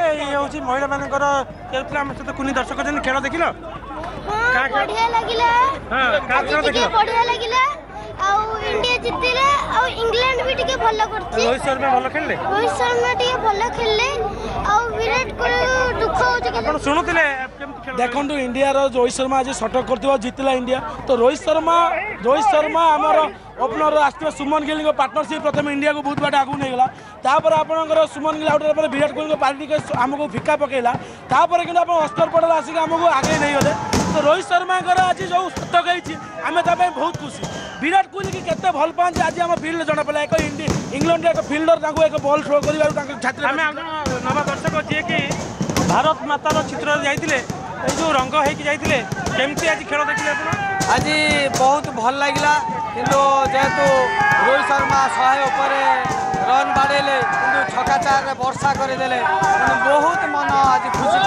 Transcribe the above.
ये हूँ महिला मानकर आम सहित कुनी दर्शक खेल देख बढ़िया लगिला बढ़िया लगिला इंडिया जितले इंग्लैंड भी टिके भलो करछि। रोहित शर्मा भलो खेलले टिके भलो खेलले विराट कोहली दुख हो जे आपण सुनुतिले देखंतु इंडिया रो रोहित शर्मा आज शतक करथिबा जितला इंडिया तो रोहित शर्मा हमर ओपनर आस्थिबा सुमन गिल पार्टनरशिप प्रथम इंडिया को बहुत बाट आगु नहीं गला तापर आपनकर सुमन गिल आउट पर विराट कोहली पार्टी के हमको फिका पकेला तापर कि आपण अस्तर पड़ल आसिक हमको आगे नहीं गले तो रोहित शर्मा आज जो शतक होइछि आमे तापे बहुत खुशी। विराट कोहली की केते भल पांच आज हम फील्ड जना पला एक इंग्लैंड एक फील्डर ताको एक बॉल थ्रो करिवा छात्र आमे नवा दर्शक जे कि भारत मातार चित्र जाइतिले जो रंग होइकि जाइतिले केमती आज खेल देखिले आपण आज बहुत भल लगिला किंतु जेहेतु रोहित शर्मा 100 ऊपर रन बाड़ेले किंतु छक्का चार वर्षा करदेले बहुत मन आज खुशी